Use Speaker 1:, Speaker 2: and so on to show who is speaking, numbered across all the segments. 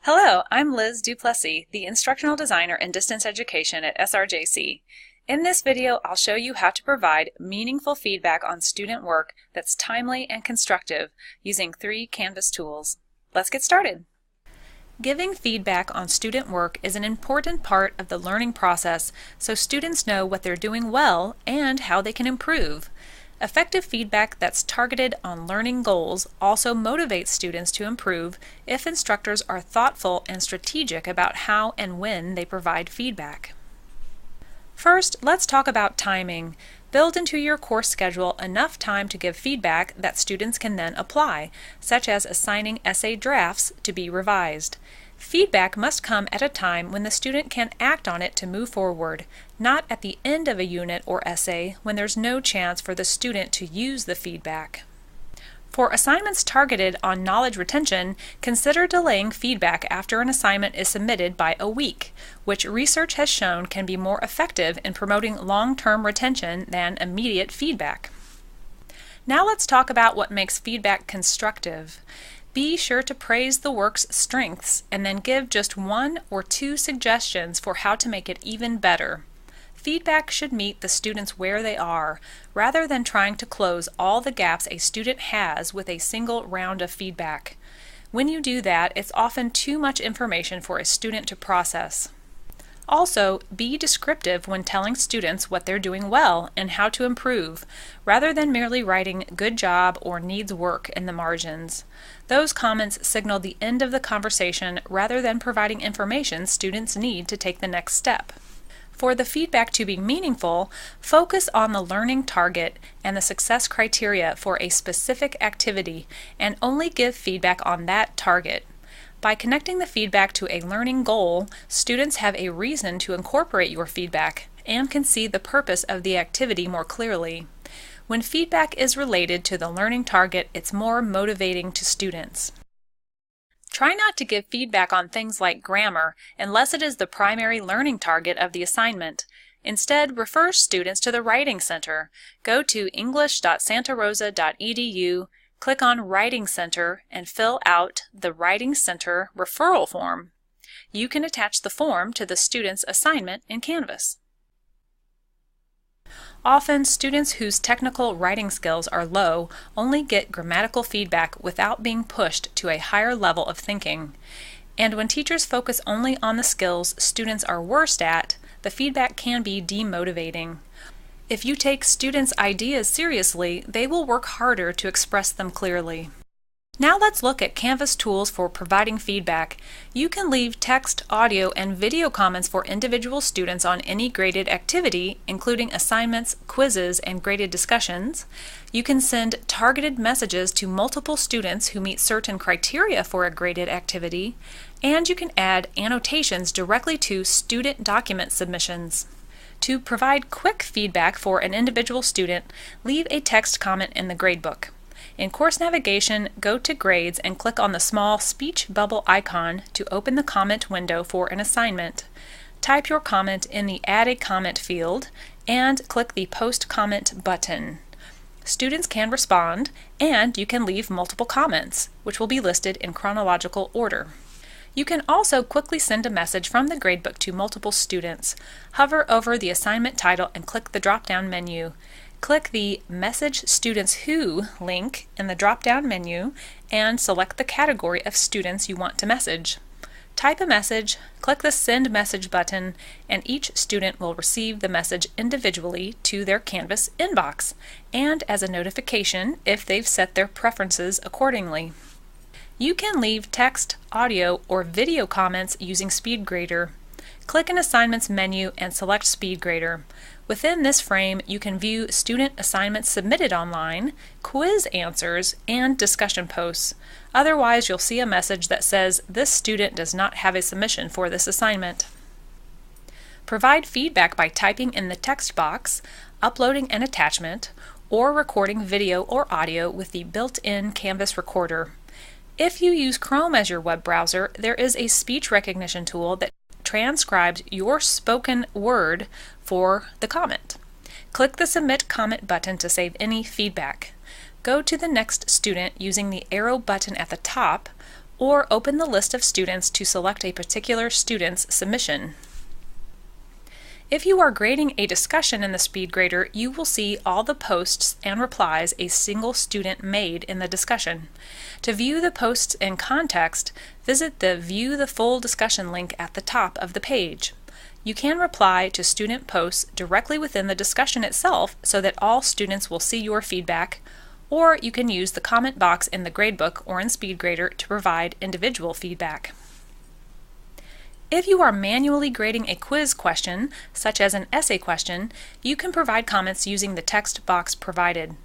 Speaker 1: Hello, I'm Liz Duplessis, the Instructional Designer in Distance Education at SRJC. In this video, I'll show you how to provide meaningful feedback on student work that's timely and constructive using 3 Canvas tools. Let's get started. Giving feedback on student work is an important part of the learning process so students know what they're doing well and how they can improve. Effective feedback that's targeted on learning goals also motivates students to improve if instructors are thoughtful and strategic about how and when they provide feedback. First, let's talk about timing. Build into your course schedule enough time to give feedback that students can then apply, such as assigning essay drafts to be revised. Feedback must come at a time when the student can act on it to move forward, not at the end of a unit or essay when there's no chance for the student to use the feedback. For assignments targeted on knowledge retention, consider delaying feedback after an assignment is submitted by a week, which research has shown can be more effective in promoting long-term retention than immediate feedback. Now let's talk about what makes feedback constructive. Be sure to praise the work's strengths and then give just 1 or 2 suggestions for how to make it even better. Feedback should meet the students where they are, rather than trying to close all the gaps a student has with a single round of feedback. When you do that, it's often too much information for a student to process. Also, be descriptive when telling students what they're doing well and how to improve, rather than merely writing "good job" or "needs work" in the margins. Those comments signal the end of the conversation rather than providing information students need to take the next step. For the feedback to be meaningful, focus on the learning target and the success criteria for a specific activity, and only give feedback on that target. By connecting the feedback to a learning goal, students have a reason to incorporate your feedback and can see the purpose of the activity more clearly. When feedback is related to the learning target, it's more motivating to students. Try not to give feedback on things like grammar unless it is the primary learning target of the assignment. Instead, refer students to the Writing Center. Go to english.santarosa.edu, click on Writing Center, and fill out the Writing Center referral form. You can attach the form to the student's assignment in Canvas. Often, students whose technical writing skills are low only get grammatical feedback without being pushed to a higher level of thinking. And when teachers focus only on the skills students are worst at, the feedback can be demotivating. If you take students' ideas seriously, they will work harder to express them clearly. Now let's look at Canvas tools for providing feedback. You can leave text, audio, and video comments for individual students on any graded activity, including assignments, quizzes, and graded discussions. You can send targeted messages to multiple students who meet certain criteria for a graded activity, and you can add annotations directly to student document submissions. To provide quick feedback for an individual student, leave a text comment in the gradebook. In course navigation, go to Grades and click on the small speech bubble icon to open the comment window for an assignment. Type your comment in the Add a Comment field and click the Post Comment button. Students can respond, and you can leave multiple comments, which will be listed in chronological order. You can also quickly send a message from the gradebook to multiple students. Hover over the assignment title and click the drop-down menu. Click the Message Students Who link in the drop-down menu and select the category of students you want to message. Type a message, click the Send Message button, and each student will receive the message individually to their Canvas inbox and as a notification if they've set their preferences accordingly. You can leave text, audio, or video comments using SpeedGrader. Click an Assignments menu and select SpeedGrader. Within this frame, you can view student assignments submitted online, quiz answers, and discussion posts. Otherwise, you'll see a message that says, "This student does not have a submission for this assignment." Provide feedback by typing in the text box, uploading an attachment, or recording video or audio with the built-in Canvas recorder. If you use Chrome as your web browser, there is a speech recognition tool that transcribes your spoken word for the comment. Click the Submit Comment button to save any feedback. Go to the next student using the arrow button at the top, or open the list of students to select a particular student's submission. If you are grading a discussion in the SpeedGrader, you will see all the posts and replies a single student made in the discussion. To view the posts in context, visit the View the Full Discussion link at the top of the page. You can reply to student posts directly within the discussion itself so that all students will see your feedback, or you can use the comment box in the gradebook or in SpeedGrader to provide individual feedback. If you are manually grading a quiz question, such as an essay question, you can provide comments using the text box provided.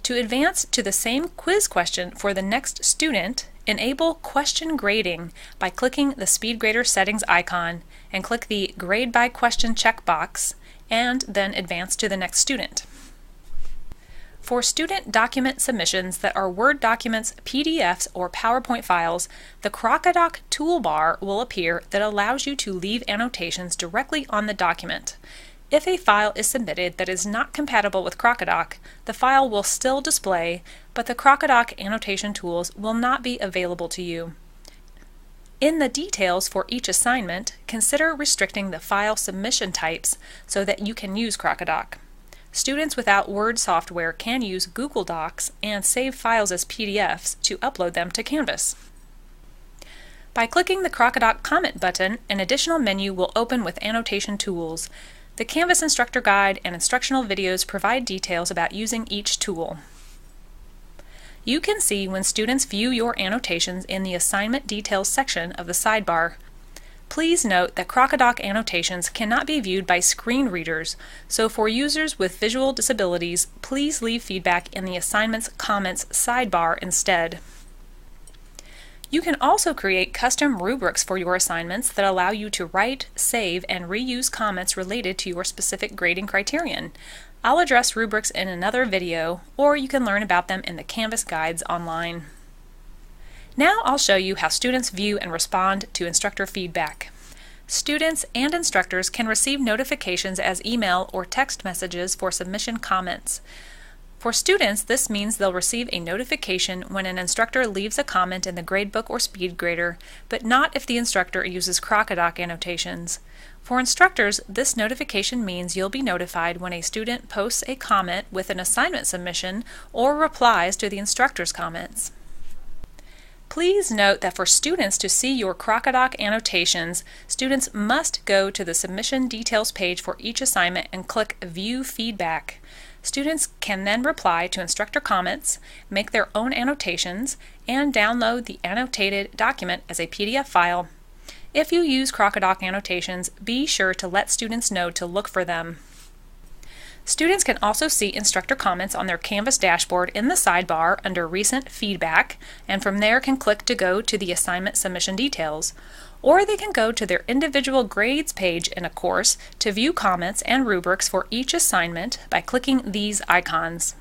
Speaker 1: To advance to the same quiz question for the next student, enable question grading by clicking the SpeedGrader settings icon and click the Grade by Question checkbox, and then advance to the next student. For student document submissions that are Word documents, PDFs, or PowerPoint files, the Crocodoc toolbar will appear that allows you to leave annotations directly on the document. If a file is submitted that is not compatible with Crocodoc, the file will still display, but the Crocodoc annotation tools will not be available to you. In the details for each assignment, consider restricting the file submission types so that you can use Crocodoc. Students without Word software can use Google Docs and save files as PDFs to upload them to Canvas. By clicking the Crocodoc comment button, an additional menu will open with annotation tools. The Canvas Instructor Guide and instructional videos provide details about using each tool. You can see when students view your annotations in the Assignment Details section of the sidebar. Please note that Crocodoc annotations cannot be viewed by screen readers, so for users with visual disabilities, please leave feedback in the Assignments Comments sidebar instead. You can also create custom rubrics for your assignments that allow you to write, save, and reuse comments related to your specific grading criterion. I'll address rubrics in another video, or you can learn about them in the Canvas guides online. Now I'll show you how students view and respond to instructor feedback. Students and instructors can receive notifications as email or text messages for submission comments. For students, this means they'll receive a notification when an instructor leaves a comment in the gradebook or SpeedGrader, but not if the instructor uses Crocodoc annotations. For instructors, this notification means you'll be notified when a student posts a comment with an assignment submission or replies to the instructor's comments. Please note that for students to see your Crocodoc annotations, students must go to the Submission Details page for each assignment and click View Feedback. Students can then reply to instructor comments, make their own annotations, and download the annotated document as a PDF file. If you use Crocodoc annotations, be sure to let students know to look for them. Students can also see instructor comments on their Canvas dashboard in the sidebar under Recent Feedback, and from there can click to go to the assignment submission details. Or they can go to their individual grades page in a course to view comments and rubrics for each assignment by clicking these icons.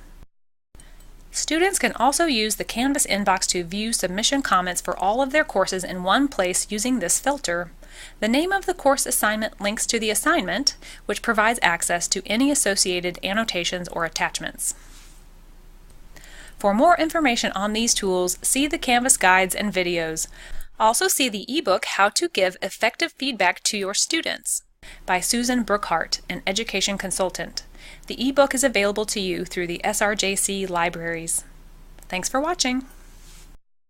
Speaker 1: Students can also use the Canvas inbox to view submission comments for all of their courses in one place using this filter. The name of the course assignment links to the assignment, which provides access to any associated annotations or attachments. For more information on these tools, see the Canvas guides and videos. Also see the ebook How to Give Effective Feedback to Your Students by Susan Brookhart, an education consultant. The ebook is available to you through the SRJC libraries. Thanks for watching.